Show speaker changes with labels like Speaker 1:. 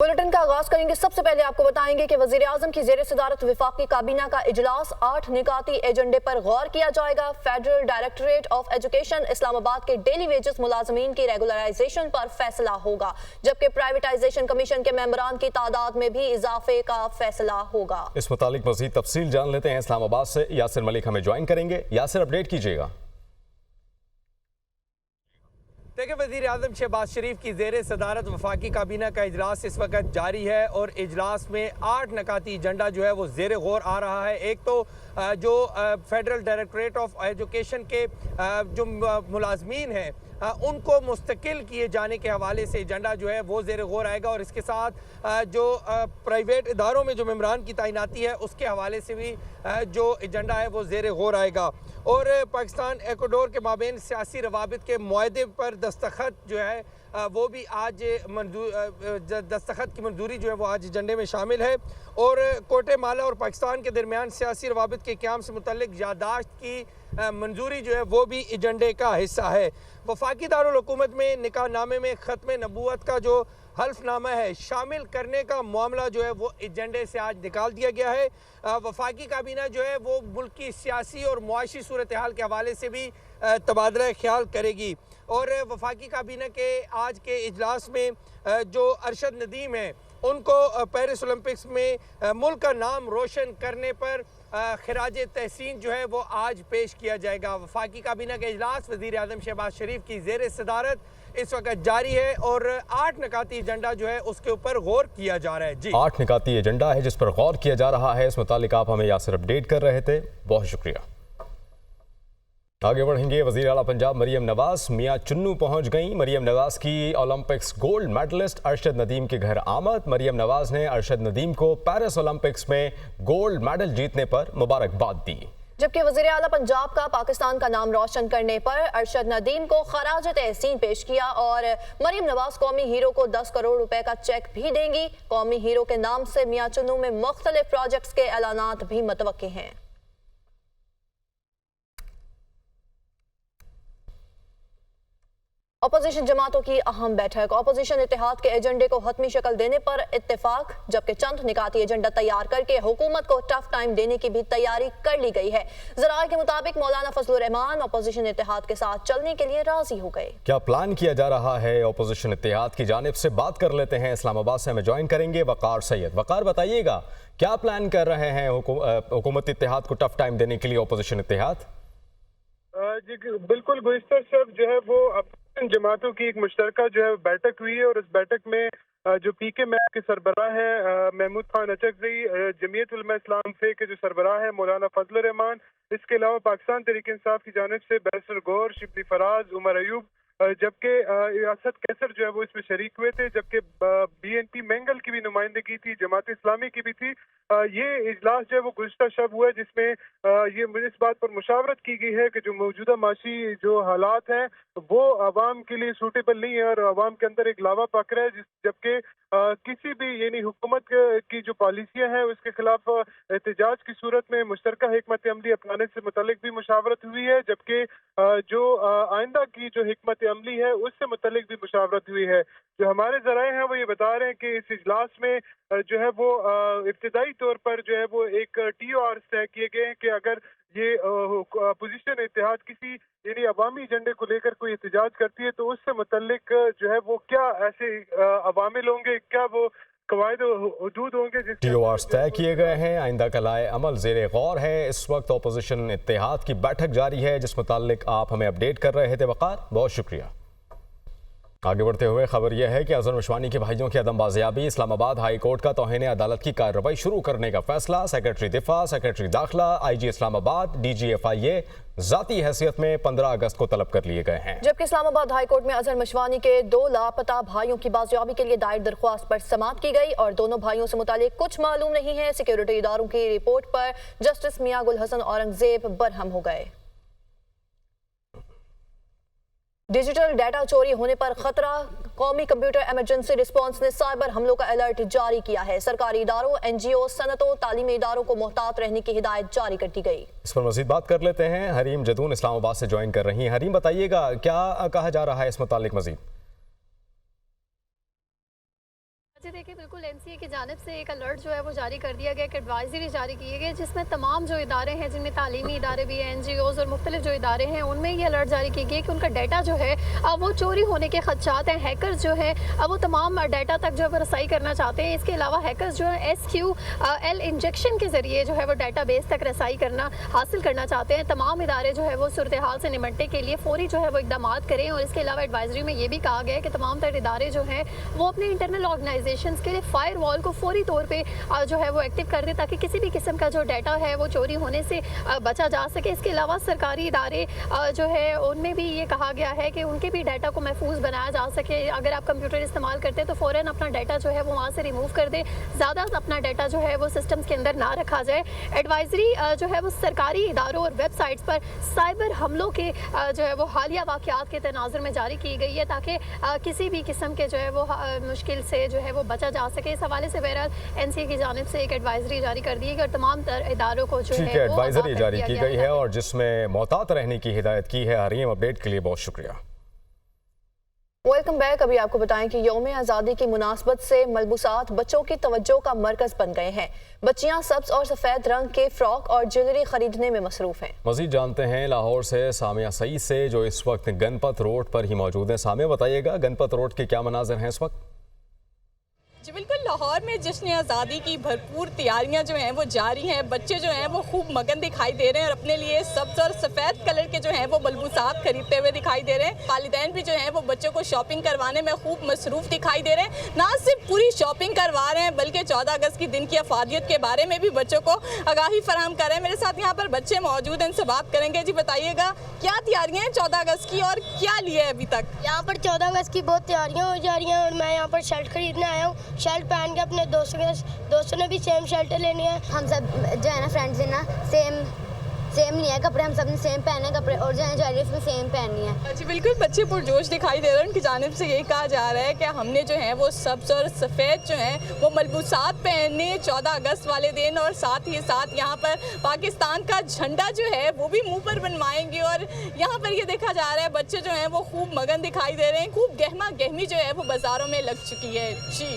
Speaker 1: Bulletin का आगाज करेंगे। सबसे पहले आपको बताएंगे कि वजीर आजम की जेर सदारत वफाकी काबीना का इजलास 8 निकाती एजेंडे पर गौर किया जाएगा। Federal directorate of education Islamabad के डेली वेजेस मुलाजमीन की रेगुलराइजेशन पर फैसला होगा, जबकि प्राइवेटाइजेशन कमीशन के मेंबरान की तादाद में भी इजाफे का फैसला होगा।
Speaker 2: इस मुतालिक मजीद तफसील जान लेते हैं। इस्लामाबाद से यासिर मलिक हमें ज्वाइन करेंगे। यासिर, अपडेट कीजिएगा।
Speaker 3: देखिए, वज़ीर आज़म शहबाज शरीफ की ज़ेर सदारत वफाकी काबीना का इजलास इस वक्त जारी है और इजलास में 8 नकाती एजेंडा जो है वो ज़ेर गौर आ रहा है। एक तो जो फेडरल डायरेक्टरेट ऑफ एजुकेशन के जो मुलाजमीन हैं उनको मुस्तकिल किए जाने के हवाले से एजेंडा जो है वो ज़ेर गौर आएगा, और इसके साथ जो प्राइवेट इदारों में जो मेम्बरान की तैनाती है उसके हवाले से भी जो एजेंडा है वो ज़ेर गौर आएगा। और पाकिस्तान इक्वाडोर के माबेन सियासी रवाबित के मुआहदे पर दस्तखत जो है वो भी आज दस्तखत की मंजूरी जो है वो आज एजेंडे में शामिल है। और कोटे माला और पाकिस्तान के दरमियान सियासी रवाबित के क़याम से मुतल्लिक यादाश्त की मंजूरी जो है वो भी एजेंडे का हिस्सा है। वफाकी दारुल हुकूमत में निकाह नामे में ख़त्म नबूवत का जो हल्फनामा है शामिल करने का मामला जो है वो एजेंडे से आज निकाल दिया गया है। वफाकी काबीना जो है वो मुल्क की सियासी और मुआशी सूरत हाल के हवाले से भी तबादला ख्याल करेगी। और वफाकी काबीना के आज के इजलास में जो अरशद नदीम है उनको पेरिस ओलंपिक्स में मुल्क का नाम रोशन करने पर खिराज तहसीन जो है वो आज पेश किया जाएगा। वफाकी काबीना का इजलास वज़ीर आज़म शहबाज शरीफ की ज़ेर सदारत इस वक्त जारी है और 8 निकाती एजेंडा जो है उसके ऊपर गौर किया जा रहा है। जी,
Speaker 2: 8 निकाती एजेंडा है जिस पर गौर किया जा रहा है। इस मुतालिक आप हमें यासिर अपडेट कर रहे थे, बहुत शुक्रिया। आगे बढ़ेंगे। वज़ीर आला पंजाब मरियम नवाज मियाँ चुन्नू पहुंच गईं। मरियम नवाज की Olympics gold medallist Arshad Nadeem के घर आमद। मरियम नवाज ने अरशद नदीम को पेरिस ओलंपिक्स में गोल्ड मेडल जीतने पर मुबारकबाद दी,
Speaker 1: जबकि वज़ीर आला पंजाब का पाकिस्तान का नाम रोशन करने पर अरशद नदीम को खराज तहसीन पेश किया। और मरियम नवाज कौमी हीरो को 10 करोड़ रुपए का चेक भी देंगी। कौमी हीरो के नाम से मियाँ चुन्नू में मुख्तलिफ प्रोजेक्ट्स के ऐलानात भी मुतवक्की हैं। अपोजिशन जमातों की अहम बैठक। अपोजिशन इत्तेहाद के एजेंडे को हतमी शक्ल देने पर इत्तेफाक, जबकि चंद निकाती एजेंडा तैयार करके हुकूमत को टफ टाइम देने की भी तैयारी कर ली गई है। ज़राए के मुताबिक मौलाना फजलुर रहमान अपोजिशन इत्तेहाद के साथ चलने के लिए राजी हो गए।
Speaker 2: क्या प्लान किया जा रहा है अपोजिशन इत्तेहाद की जानिब से? बात कर लेते हैं। इस्लामाबाद से हमें ज्वाइन करेंगे वकार सैयद। वकार, बताइएगा क्या प्लान कर रहे हैं हुकूमत इत्तेहाद को टफ टाइम देने के लिए अपोजिशन इत्तेहाद?
Speaker 4: जी बिल्कुल, गुज़िश्ता शब जो है वो जमातों की एक मुश्तरका जो है बैठक हुई है, और इस बैठक में जो पीके मैप के सरबराह हैं महमूद खान अचकज़ई, जमीयत उलमा इस्लाम से के जो सरबराह है मौलाना फजलुर रहमान, इसके अलावा पाकिस्तान तहरीक इंसाफ की जानिब से बैरिस्टर गौहर, शिबली फराज, उमर अयूब, जबकि असद कैसर जो है वो इसमें शरीक हुए थे, जबकि BNP मैंगल की भी नुमाइंदगी थी, जमात इस्लामी की भी थी। ये इजलास जो है वो गुज़िश्ता शब हुआ है, जिसमें ये इस बात पर मुशावरत की गई है कि जो मौजूदा माशी जो हालात हैं वो आवाम के लिए सूटेबल नहीं है और आवाम के अंदर एक लावा पक रहा है, जबकि किसी भी यानी हुकूमत की जो पॉलिसियाँ हैं उसके खिलाफ एहतजाज की सूरत में मुश्तरका हिकमत अमली अपनाने से मुतल्लिक भी मुशावरत हुई है, जबकि जो आइंदा की जो हिकमत अमली है उससे मुतल्लिक भी मुशावरत हुई है। जो हमारे ज़राए हैं वो ये बता रहे हैं कि इस इजलास में जो है वो इब्तिदाई तौर पर जो है वो एक TOR तय किए गए हैं कि अगर ये अपोजिशन इत्तेहाद किसी यानी अवामी एजेंडे को लेकर कोई एहतजाज करती है तो उससे मुतल्लिक जो है वो क्या ऐसे अवामिल होंगे, क्या वो कवायद हदूद होंगे जिसके
Speaker 2: TORs तय किए गए हैं। आइंदा का लाए अमल ज़ेर गौर है। इस वक्त अपोजिशन इत्तेहाद की बैठक जारी है जिस मुतालिक आप हमें अपडेट कर रहे थे। वकार, बहुत शुक्रिया। आगे बढ़ते हुए खबर यह है कि अजहर उस्मानी के भाइयों की अदम बाजियाबी। इस्लामाबाद हाई कोर्ट का तौहीन अदालत की कार्रवाई शुरू करने का फैसला। सेक्रेटरी दिफा, सेक्रेटरी दाखिला, IG इस्लामाबाद, DG FIA जाती हैसियत में 15 अगस्त को तलब कर लिए गए हैं,
Speaker 1: जबकि इस्लामाबाद हाई कोर्ट में अजहर मशवानी के 2 लापता भाइयों की बाजियाबी के लिए दायर दरख्वास्त पर समाअत की गई और दोनों भाइयों से मुतालिक कुछ मालूम नहीं है। सिक्योरिटी इदारों की रिपोर्ट पर जस्टिस मियां गुल हसन औरंगजेब बरहम हो गए। डिजिटल डाटा चोरी होने पर खतरा। कौमी कंप्यूटर इमरजेंसी रिस्पांस ने साइबर हमलों का अलर्ट जारी किया है। सरकारी इदारों, NGO, सनतों, तालीमी इदारों को मोहतात रहने की हिदायत जारी कर दी गई।
Speaker 2: इस पर मजीद बात कर लेते हैं। हरीम जदून इस्लामाबाद से ज्वाइन कर रही हैं। हरीम, बताइएगा क्या कहा जा रहा है इस मुतालिक मजीद?
Speaker 5: जी देखिए, बिल्कुल एनसीए की जानिब से एक अलर्ट जो है वो जारी कर दिया गया, एक एडवाइजरी जारी की गई, जिसमें तमाम जो इदारे हैं, जिनमें तालीमी इदारे भी हैं, NGOs और मुख्तलिफ जो इदारे हैं, उनमें ये अलर्ट जारी की गई कि उनका डाटा जो है वो चोरी होने के खदशात हैं। हैकर्स जो है वो तमाम डाटा तक जो है वो रसाई करना चाहते हैं। इसके अलावा हैकर्स जो है SQL इंजेक्शन के ज़रिए जो है वो डाटा बेस तक रसाई करना हासिल करना चाहते हैं। तमाम इदारे जो है वो सूरत हाल से निमटने के लिए फौरी जो है वो इकदाम करें। और इसके अलावा एडवाइजरी में ये भी कहा गया है कि तमाम तर इदारे जो हैं वो अपने इंटरनल ऑर्गेनाइजेशंस के लिए फायर वॉल को फौरी तौर पे जो है वो एक्टिव कर दे, ताकि किसी भी किस्म का जो डाटा है वो चोरी होने से बचा जा सके। इसके अलावा सरकारी इदारे जो है उनमें भी ये कहा गया है कि उनके भी डाटा को महफूज बनाया जा सके। अगर आप कंप्यूटर इस्तेमाल करते हैं तो फ़ौरन अपना डाटा जो है वो वहाँ से रिमूव कर दे, ज़्यादा अपना डाटा जो है वो सिस्टम्स के अंदर ना रखा जाए। एडवाइजरी जो है वो सरकारी इदारों और वेबसाइट्स पर साइबर हमलों के जो है वो हालिया वाक़यात के तनाज़ुर में जारी की गई है, ताकि किसी भी किस्म के जो है वो मुश्किल से जो है वो बचा जा सके। इस हवाले से बहरहाल एनसीए की जानिब से एक एडवाइजरी जारी कर दी है और तमाम तर इदारों को जो है वो
Speaker 2: एडवाइजरी जारी की गई है और जिसमें मोहतात रहने की हिदायत की है। हरीम अपडेट के लिए बहुत शुक्रिया।
Speaker 1: Welcome back. अभी आपको बताएं कि यौम आज़ादी की मुनासबत से मलबूसात बच्चों की तवज्जो का मरकज बन गए हैं। बच्चियां सब्ज और सफ़ेद रंग के फ्रॉक और ज्वेलरी खरीदने में मसरूफ हैं।
Speaker 2: मजीद जानते हैं लाहौर से सामिया सईद से, जो इस वक्त गणपत रोड पर ही मौजूद हैं। सामिया, बताइएगा गणपत रोड के क्या मनाज़िर हैं इस वक्त?
Speaker 6: जी बिल्कुल, लाहौर में जश्न आज़ादी की भरपूर तैयारियां जो हैं वो जारी हैं। बच्चे जो हैं वो खूब मगन दिखाई दे रहे हैं और अपने लिए सब्ज़ और सफ़ेद कलर के जो हैं वो मलबूसात खरीदते हुए दिखाई दे रहे हैं। वालिदैन भी जो हैं वो बच्चों को शॉपिंग करवाने में खूब मसरूफ़ दिखाई दे रहे हैं। ना सिर्फ पूरी शॉपिंग करवा रहे हैं बल्कि 14 अगस्त की दिन की अफादियत के बारे में भी बच्चों को आगाही फराहम कर रहे हैं। मेरे साथ यहाँ पर बच्चे मौजूद हैं, इनसे बात करेंगे। जी बताइएगा, क्या तैयारियाँ हैं 14 अगस्त की और क्या लिया है अभी तक?
Speaker 7: यहाँ पर 14 अगस्त की बहुत तैयारियाँ हो जा रही हैं और मैं यहाँ पर शर्ट खरीदने आया हूँ। शर्ट पहन के अपने दोस्तों ने भी सेम शर्ट लेनी है।
Speaker 8: हम सब जो है ना फ्रेंड्स हैं ना सेम नहीं है कपड़े, हम सब ने सेम पहने कपड़े और जो है ज्वेलरी भी सेम पहननी है।
Speaker 6: जी बिल्कुल, बच्चे पुरजोश दिखाई दे रहे हैं। उनकी जानिब से यही कहा जा रहा है कि हमने जो है वो सब्ज़ और सफ़ेद जो हैं वो मलबूसात पहनने 14 अगस्त वाले दिन, और साथ ही साथ यहाँ पर पाकिस्तान का झंडा जो है वो भी मुंह पर बनवाएंगे। और यहाँ पर ये देखा जा रहा है बच्चे जो हैं वो खूब मगन दिखाई दे रहे हैं। खूब गहमा गहमी जो है वो बाज़ारों में लग चुकी है। जी